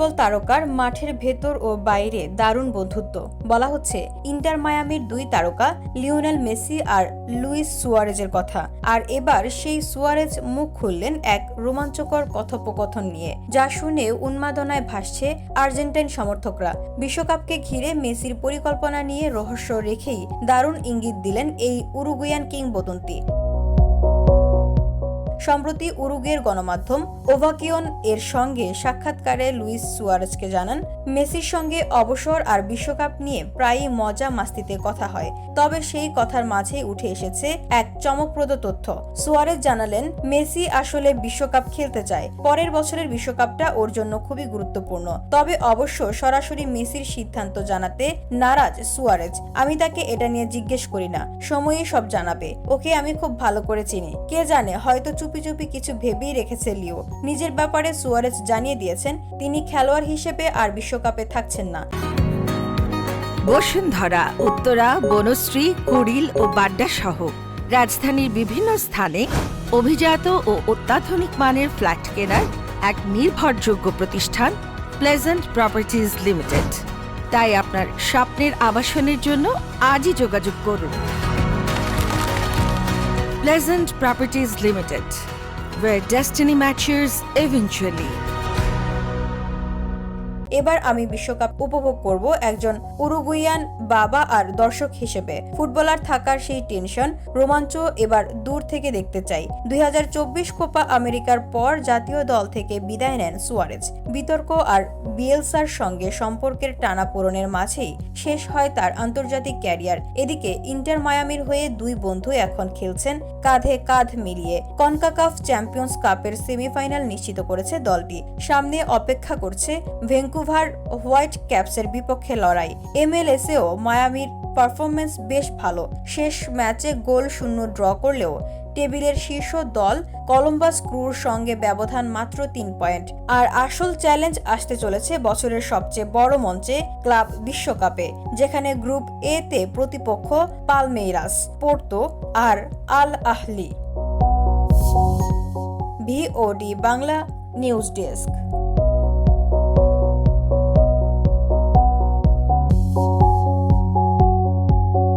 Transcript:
Football তারকার মাঠের ভেতর ও বাইরে দারুণ বন্ধুত্ব। বলা হচ্ছে ইন্টার মায়ামির দুই তারকা লিওনেল মেসি আর লুইস সুয়ারেজের কথা। আর এবার সেই সুয়ারেজ মুখ খুললেন এক রোমাঞ্চকর কথোপকথন নিয়ে, যা শুনে উন্মাদনায় ভাসছে আর্জেন্টাইন সমর্থকরা। বিশ্বকাপকে ঘিরে মেসির পরিকল্পনা নিয়ে রহস্য রেখেই দারুণ ইঙ্গিত দিলেন এই উরুগুয়ান কিংবদন্তি। সম্প্রতি উরুগুয়ের গণমাধ্যম ওভাকিয়ন এর সঙ্গে সাক্ষাৎকারে লুইস সুয়ারেজকে জানান, মেসির সঙ্গে অবসর আর বিশ্বকাপ নিয়ে প্রায়ই মজা মাস্তিতে কথা হয়। তবে সেই কথার মাঝেই উঠে এসেছে এক চমকপ্রদ তথ্য। সুয়ারেজ জানালেন, মেসি আসলে বিশ্বকাপ খেলতে চায়। পরের বছরের বিশ্বকাপটা ওর জন্য খুবই গুরুত্বপূর্ণ। তবে অবশ্য সরাসরি মেসির সিদ্ধান্ত জানাতে নারাজ সুয়ারেজ। আমি তাকে এটা নিয়ে জিজ্ঞেস করি না, সময়ই সব জানাবে। ওকে আমি খুব ভালো করে চিনি। কে জানে, হয়তো চুপি চুপি কিছু ভেবেই রেখেছে লিও। নিজের ব্যাপারে সুয়ারেজ জানিয়ে দিয়েছেন, তিনি খেলোয়াড় হিসেবে আর বিশ্বকাপে থাকছেন না। বসুন্ধরা, উত্তরা, বনশ্রী, কুড়িল ও বাড্ডা সহ রাজধানীর বিভিন্ন স্থানে অভিজাত ও অত্যাধুনিক মানের ফ্ল্যাট কেনার এক নির্ভরযোগ্য প্রতিষ্ঠান প্লেজেন্ট প্রপার্টিজ লিমিটেড। তাই আপনার স্বপ্নের আবাসনের জন্য আজই যোগাযোগ করুন। Pleasant Properties Limited, where destiny matches eventually. এবার আমি বিশ্বকাপ উপভোগ করব একজন উরুগুয়ান বাবা আর দর্শক হিসেবে। ফুটবলার থাকার সেই টেনশন, রোমাঞ্চ এবার দূর থেকে দেখতে চাই। 2024 কোপা আমেরিকার পর জাতীয় দল থেকে বিদায় নেন সুয়ারেজ। বিতর্ক আর বিয়েলসার সঙ্গে সম্পর্কের টানাপোড়েনের মাঝেই শেষ হয় তার আন্তর্জাতিক ক্যারিয়ার। এদিকে ইন্টার মায়ামির হয়ে দুই বন্ধু এখন খেলছেন কাঁধে কাঁধ মিলিয়ে। কনকাকাফ চ্যাম্পিয়ন্স কাপের সেমিফাইনাল নিশ্চিত করেছে দলটি। সামনে অপেক্ষা করছে ভ্যাঙ্কুভার হোয়াইট ক্যাপসের বিপক্ষে লড়াই। MLS-এও মায়ামির পারফরমেন্স বেশ ভালো। শেষ ম্যাচে গোল শূন্য ড্র করলেও টেবিলের শীর্ষ দল কলম্বাস ক্রুর সঙ্গে ব্যবধান মাত্র 3 পয়েন্ট। আর আসল চ্যালেঞ্জ আসতে চলেছে বছরের সবচেয়ে বড় মঞ্চে, ক্লাব বিশ্বকাপে, যেখানে গ্রুপ A-তে প্রতিপক্ষ পালমেইরাস, পোর্তো আর আল আহলি। VOD Bangla news desk.